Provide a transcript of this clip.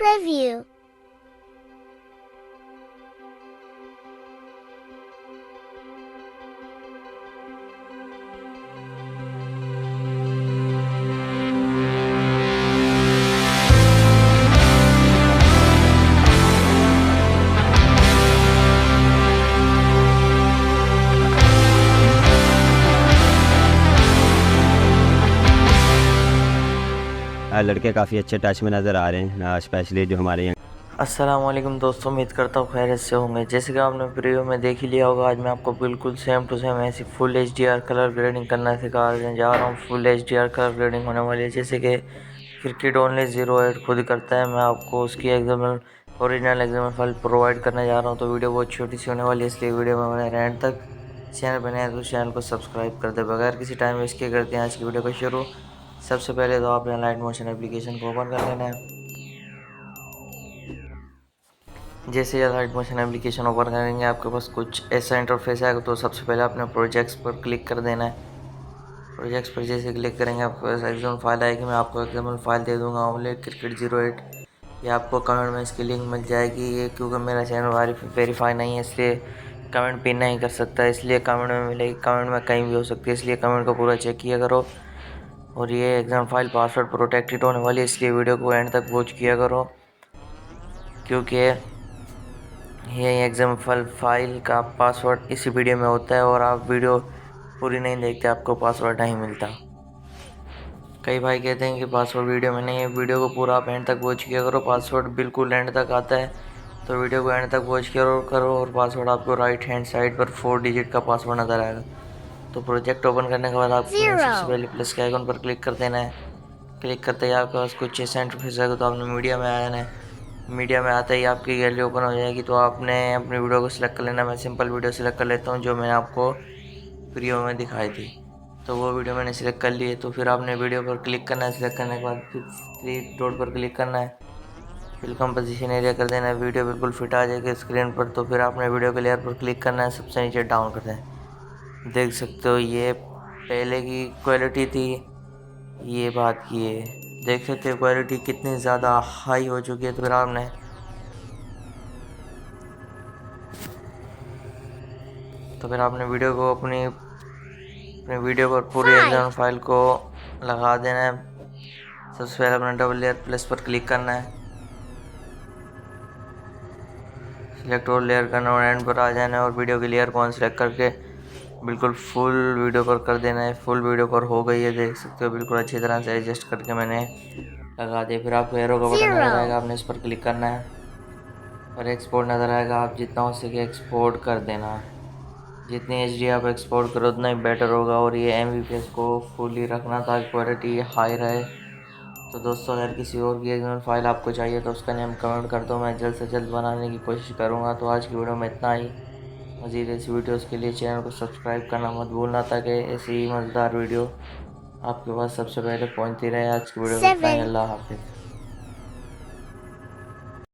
Review. लड़के काफ़ी अच्छे टच में नज़र आ रहे हैं, स्पेशली जो हमारे यहाँ। अस्सलाम वालेकुम दोस्तों, उम्मीद करता हूँ खैरियत से होंगे। जैसे कि आपने प्रीव्यू में देख ही लिया होगा, आज मैं आपको बिल्कुल सेम टू सेम ऐसी फुल HDR कलर ग्रेडिंग करना सिखाने जा रहा हूँ। फुल HDR कलर ग्रेडिंग होने वाली है, जैसे कि क्रिकेट ओनली 08 खुद करता है। मैं आपको उसकी example original example file provide करने जा रहा हूँ। तो वीडियो बहुत छोटी सी होने वाली है, इसलिए वीडियो में बने रहें एंड तक। चैनल बने हैं तो चैनल को सब्सक्राइब कर दे। बगैर किसी टाइम वेस्ट के करते हैं आज की वीडियो को शुरू। सबसे पहले तो आपने लाइट मोशन एप्लीकेशन को ओपन कर लेना है। जैसे ही लाइट मोशन एप्लीकेशन ओपन करेंगे, आपके पास कुछ ऐसा इंटरफेस आएगा। तो सबसे पहले आपने प्रोजेक्ट्स पर क्लिक कर देना है। प्रोजेक्ट्स पर जैसे क्लिक करेंगे, आपको एग्जाम्पल फाइल आएगी। मैं आपको एग्जाम्पल फाइल दे दूंगा ओनली क्रिकेट 08। ये आपको कमेंट में इसकी लिंक मिल जाएगी। ये क्योंकि मेरा चैनल वेरीफाई नहीं है, इसलिए कमेंट पिन नहीं कर सकता, इसलिए कमेंट में मिलेगी। कमेंट में कहीं भी हो सकती है, इसलिए कमेंट को पूरा चेक किया करो। और ये एग्जाम फाइल पासवर्ड प्रोटेक्टेड होने वाली है, इसलिए वीडियो को एंड तक वॉच किया करो, क्योंकि ये एग्जाम्पल फाइल का पासवर्ड इसी वीडियो में होता है। और आप वीडियो पूरी नहीं देखते, आपको पासवर्ड नहीं मिलता। कई भाई कहते हैं कि पासवर्ड वीडियो में नहीं है। वीडियो को पूरा आप एंड तक वॉच किया करो, पासवर्ड बिल्कुल एंड तक आता है। तो वीडियो को एंड तक वॉच करो और पासवर्ड आपको राइट हैंड साइड पर 4 डिजिट का पासवर्ड नजर आएगा। तो प्रोजेक्ट ओपन करने के बाद आपको सबसे पहले प्लस के आइकन पर क्लिक कर देना है। क्लिक करते ही आपके पास कुछ ऐसा इंटरफेस आएगा। तो आपने मीडिया में आ जाना है। मीडिया में आते ही आपकी गैलरी ओपन हो जाएगी। तो आपने अपनी वीडियो को सिलेक्ट कर लेना। मैं सिंपल वीडियो सिलेक्ट कर लेता हूँ, जो मैंने आपको प्रीव्यू में दिखाई थी। तो वो वीडियो मैंने सिलेक्ट कर ली है। तो फिर आपने वीडियो पर क्लिक करना है। सिलेक्ट करने के बाद फिर 3 डॉट पर क्लिक करना है। फिर कंपोजिशन एरिया कर देना है। वीडियो बिल्कुल फिट आ जाएगी स्क्रीन पर। तो फिर आपने वीडियो के लेयर पर क्लिक करना है, सबसे नीचे डाउन कर देना है। देख सकते हो ये पहले की क्वालिटी थी, ये बात की है। देख सकते हो क्वालिटी कितनी ज़्यादा हाई हो चुकी है। तो फिर आपने वीडियो को अपनी वीडियो पर पूरी एग्जाम फाइल को लगा देना है। सबसे पहले अपने डबल लेयर प्लस पर क्लिक करना है। सिलेक्ट और लेयर करना और एंड पर आ जाना है और वीडियो के लेयर को सिलेक्ट करके बिल्कुल फुल वीडियो पर कर देना है। फुल वीडियो पर हो गई है, देख सकते हो बिल्कुल अच्छी तरह से एडजस्ट करके मैंने लगा दिया। फिर आपको एरो का बटन नजर आएगा, आपने इस पर क्लिक करना है और एक्सपोर्ट नजर आएगा। आप जितना हो सके एक्सपोर्ट कर देना। जितनी HD आप एक्सपोर्ट करो उतना ही बेटर होगा। और ये MVPS को फुली रखना ताकि क्वालिटी हाई रहे। तो दोस्तों, अगर किसी और की एग्जाम्पल फाइल आपको चाहिए तो उसका नेम कमेंट कर दो, मैं जल्द से जल्द बनाने की कोशिश करूँगा। तो आज की वीडियो में इतना ही। मज़ीद ऐसी वीडियोस के लिए चैनल को सब्सक्राइब करना मत भूलना, ताकि ऐसी मज़ेदार वीडियो आपके पास सबसे पहले पहुंचती रहे। आज की वीडियो में इतना ही। अल्लाह हाफिज़।